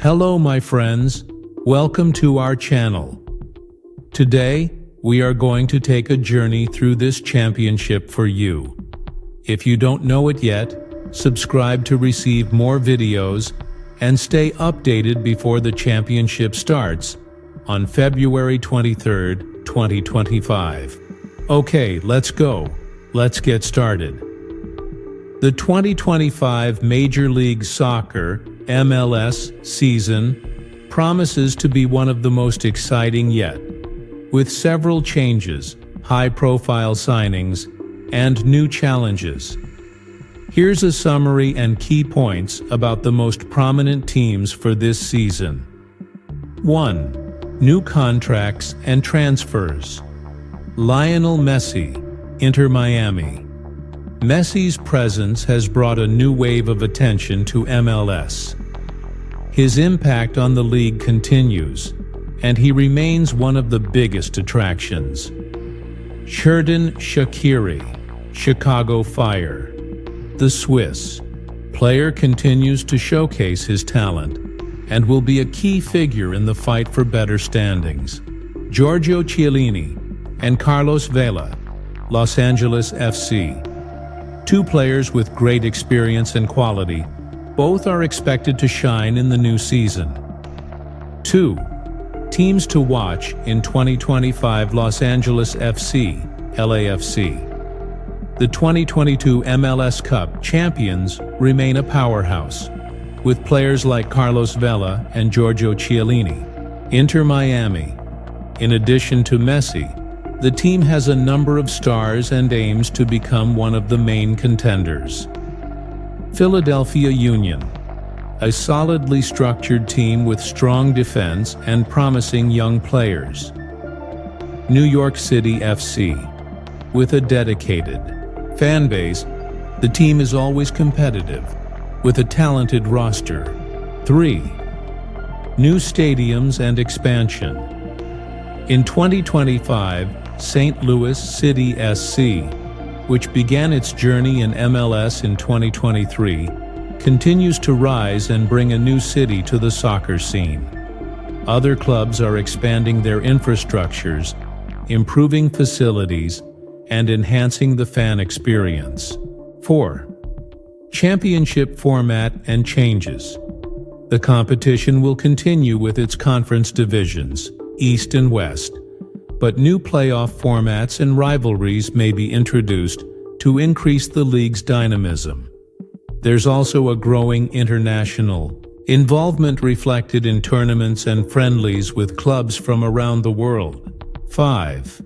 Hello my friends, welcome to our channel. Today, we are going to take a journey through this championship for you. If you don't know it yet, subscribe to receive more videos and stay updated before the championship starts on February 23rd, 2025. Okay, let's go. Let's get started. The 2025 Major League Soccer MLS season promises to be one of the most exciting yet, with several changes, high-profile signings, and new challenges. Here's a summary and key points about the most prominent teams for this season. 1. New contracts and transfers. Lionel Messi, Inter Miami. Messi's presence has brought a new wave of attention to MLS. His impact on the league continues, and he remains one of the biggest attractions. Xherdan Shaqiri, Chicago Fire. The Swiss player continues to showcase his talent and will be a key figure in the fight for better standings. Giorgio Chiellini and Carlos Vela, Los Angeles FC. Two players with great experience and quality, both are expected to shine in the new season. 2. Teams to watch in 2025. Los Angeles FC, LAFC. The 2022 MLS Cup champions remain a powerhouse, with players like Carlos Vela and Giorgio Chiellini. Inter Miami. In addition to Messi, the team has a number of stars and aims to become one of the main contenders. Philadelphia Union, a solidly structured team with strong defense and promising young players. New York City FC, with a dedicated fan base, the team is always competitive, with a talented roster. 3. New stadiums and expansion. In 2025, St. Louis City SC, which began its journey in MLS in 2023, continues to rise and bring a new city to the soccer scene. Other clubs are expanding their infrastructures, improving facilities, and enhancing the fan experience. 4. Championship format and changes. The competition will continue with its conference divisions, East and West, but new playoff formats and rivalries may be introduced to increase the league's dynamism. There's also a growing international involvement reflected in tournaments and friendlies with clubs from around the world. 5.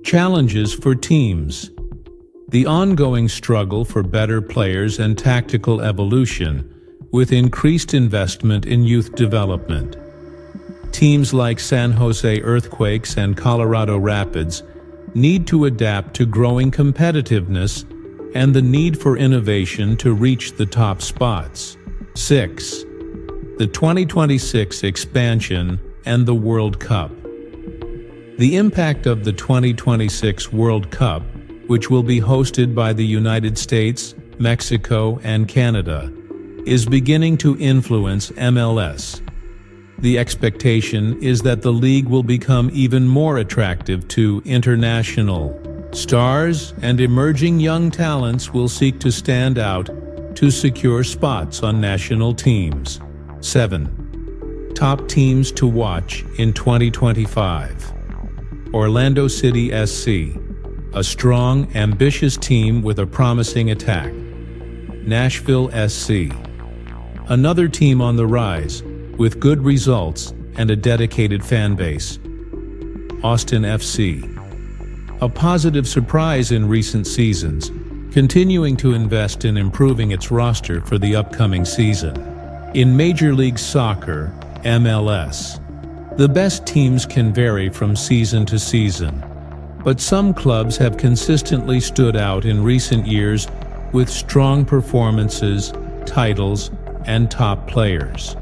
Challenges for teams. The ongoing struggle for better players and tactical evolution, with increased investment in youth development. Teams like San Jose Earthquakes and Colorado Rapids need to adapt to growing competitiveness and the need for innovation to reach the top spots. 6. The 2026 expansion and the World Cup. The impact of the 2026 World Cup, which will be hosted by the United States, Mexico, and Canada, is beginning to influence MLS. The expectation is that the league will become even more attractive to international stars, and emerging young talents will seek to stand out to secure spots on national teams. 7. Top teams to watch in 2025. Orlando City SC, a strong, ambitious team with a promising attack. Nashville SC, another team on the rise, with good results and a dedicated fan base. Austin FC, a positive surprise in recent seasons, continuing to invest in improving its roster for the upcoming season. In Major League Soccer, MLS, the best teams can vary from season to season, but some clubs have consistently stood out in recent years with strong performances, titles, and top players.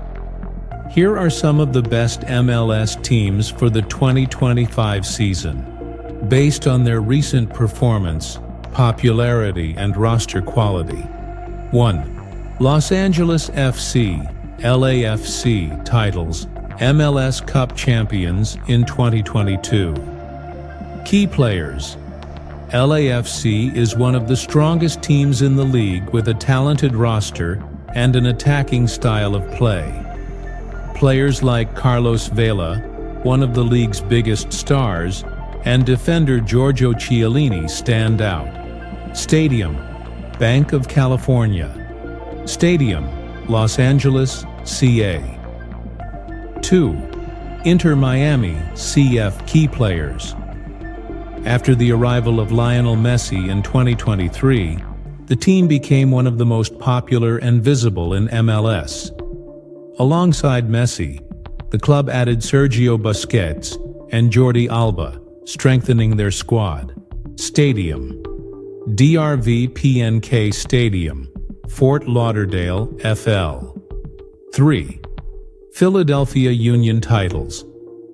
Here are some of the best MLS teams for the 2025 season, based on their recent performance, popularity, and roster quality. 1. Los Angeles FC, LAFC titles MLS Cup champions in 2022. Key players. LAFC is one of the strongest teams in the league with a talented roster and an attacking style of play. Players like Carlos Vela, one of the league's biggest stars, and defender Giorgio Chiellini stand out. Stadium, Banc of California. Stadium, Los Angeles, CA. 2. Inter Miami, CF key players. After the arrival of Lionel Messi in 2023, the team became one of the most popular and visible in MLS. Alongside Messi, the club added Sergio Busquets and Jordi Alba, strengthening their squad. Stadium, DRV PNK Stadium, Fort Lauderdale, FL. 3. Philadelphia Union titles,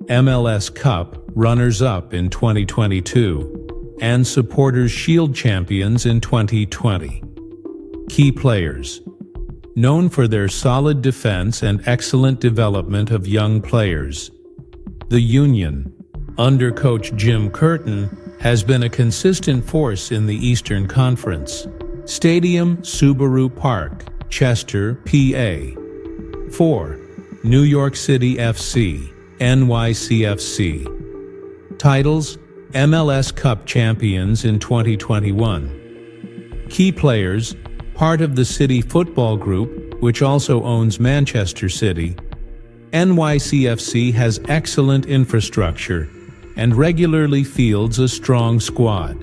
MLS Cup runners-up in 2022, and Supporters Shield champions in 2020. Key players. Known for their solid defense and excellent development of young players, the Union, under coach Jim Curtin, has been a consistent force in the Eastern Conference. Stadium, Subaru Park, Chester, PA. 4. New York City FC, NYCFC. Titles, MLS Cup champions in 2021. Key players, part of the City Football Group, which also owns Manchester City. NYCFC has excellent infrastructure and regularly fields a strong squad.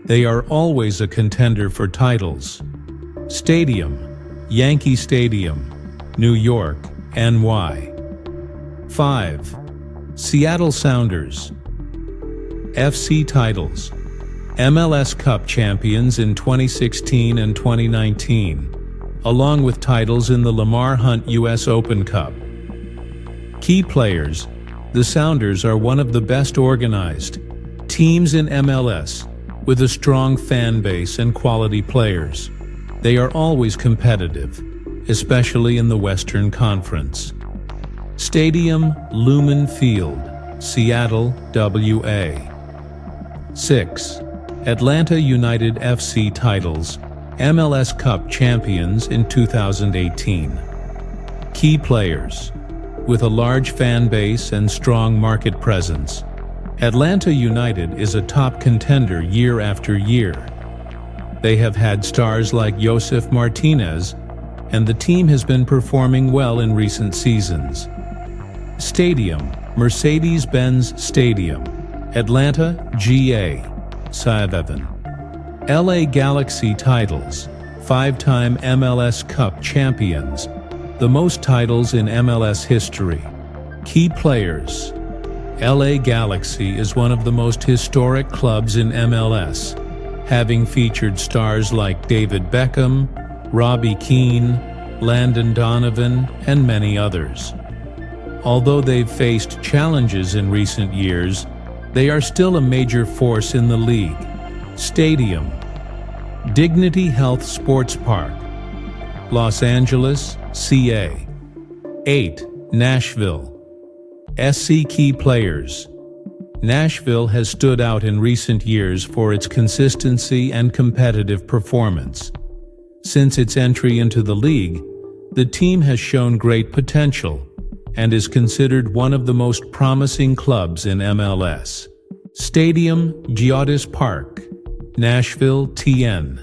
They are always a contender for titles. Stadium, Yankee Stadium, New York, NY. 5. Seattle Sounders. FC titles, MLS Cup champions in 2016 and 2019, along with titles in the Lamar Hunt US Open Cup. Key players. The Sounders are one of the best organized teams in MLS, with a strong fan base and quality players. They are always competitive, especially in the Western Conference. Stadium, Lumen Field, Seattle, WA. 6. Atlanta United FC titles, MLS Cup champions in 2018. Key players. With a large fan base and strong market presence, Atlanta United is a top contender year after year. They have had stars like Josef Martinez, and the team has been performing well in recent seasons. Stadium, Mercedes-Benz Stadium, Atlanta, GA, 7. LA Galaxy titles, 5-time MLS Cup champions, the most titles in MLS history. Key players. LA Galaxy is one of the most historic clubs in MLS, having featured stars like David Beckham, Robbie Keane, Landon Donovan, and many others. Although they've faced challenges in recent years, they are still a major force in the league. Stadium, Dignity Health Sports Park, Los Angeles, CA. 8. Nashville. SC key players. Nashville has stood out in recent years for its consistency and competitive performance. Since its entry into the league, the team has shown great potential and is considered one of the most promising clubs in MLS. Stadium, Geodis Park, Nashville, TN.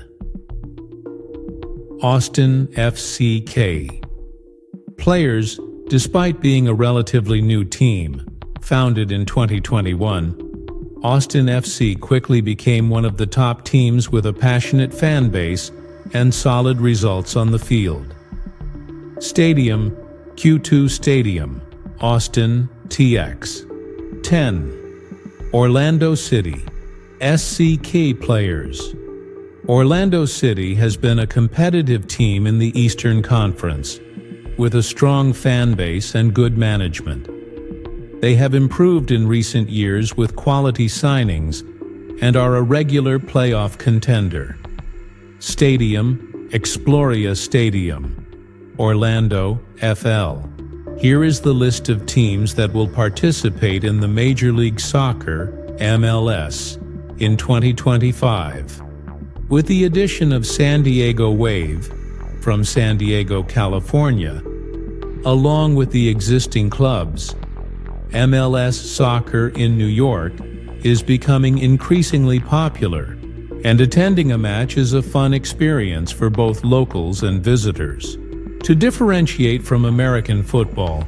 Austin FCK. Players. Despite being a relatively new team, founded in 2021, Austin FC quickly became one of the top teams with a passionate fan base and solid results on the field. Stadium, Q2 Stadium, Austin, TX. 10. Orlando City. SCK players. Orlando City has been a competitive team in the Eastern Conference, with a strong fan base and good management. They have improved in recent years with quality signings and are a regular playoff contender. Stadium, Exploria Stadium, Orlando, FL. Here is the list of teams that will participate in the Major League Soccer, MLS, in 2025. With the addition of San Diego Wave, from San Diego, California, along with the existing clubs, MLS soccer in New York is becoming increasingly popular, and attending a match is a fun experience for both locals and visitors. To differentiate from American football,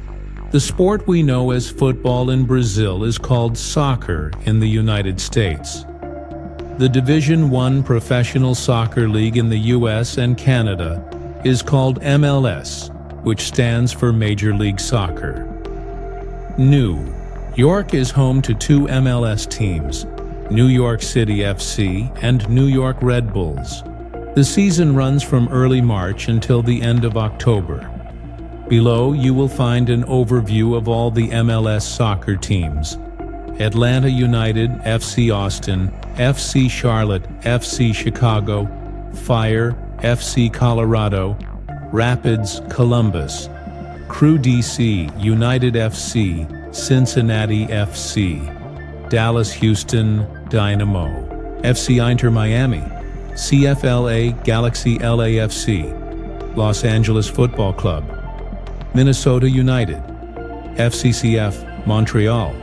the sport we know as football in Brazil is called soccer in the United States. The Division I professional soccer league in the US and Canada is called MLS, which stands for Major League Soccer. New York is home to two MLS teams, New York City FC and New York Red Bulls. The season runs from early March until the end of October. Below you will find an overview of all the MLS soccer teams: Atlanta United, FC Austin, FC Charlotte, FC Chicago, Fire, FC Colorado, Rapids, Columbus, Crew DC, United FC, Cincinnati FC, Dallas Houston, Dynamo, FC Inter Miami, CFLA Galaxy LAFC, Los Angeles Football Club, Minnesota United, FCCF Montreal,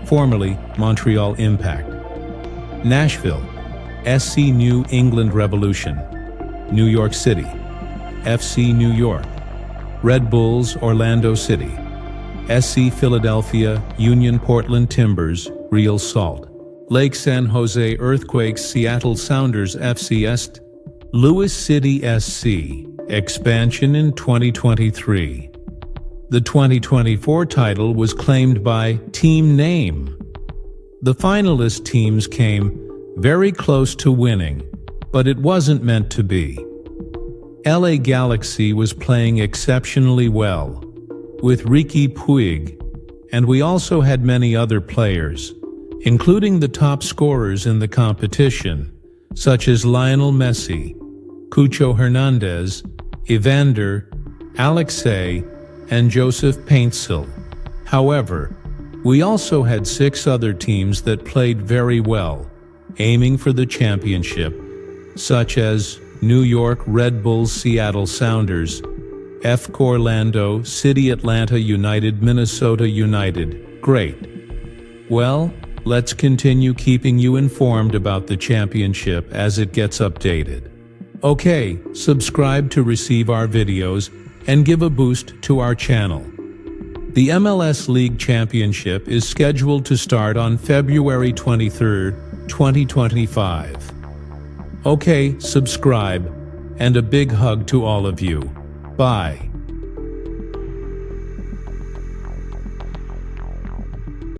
formerly Montreal Impact, Nashville, SC New England Revolution, New York City, FC New York, Red Bulls Orlando City, SC Philadelphia Union Portland Timbers Real Salt, Lake San Jose Earthquakes Seattle Sounders FC Est, Louis City SC, expansion in 2023. The 2024 title was claimed by Team Name. The finalist teams came very close to winning, but it wasn't meant to be. LA Galaxy was playing exceptionally well, with Ricky Puig, and we also had many other players, including the top scorers in the competition, such as Lionel Messi, Cucho Hernandez, Evander, Alexei, and Joseph Paintsil. However, we also had 6 other teams that played very well, aiming for the championship, such as New York Red Bulls Seattle Sounders, FC Orlando City Atlanta United Minnesota United. Great. Well, let's continue keeping you informed about the championship as it gets updated. Okay, subscribe to receive our videos and give a boost to our channel. The MLS League Championship is scheduled to start on February 23rd, 2025. Okay, subscribe, and a big hug to all of you. Bye.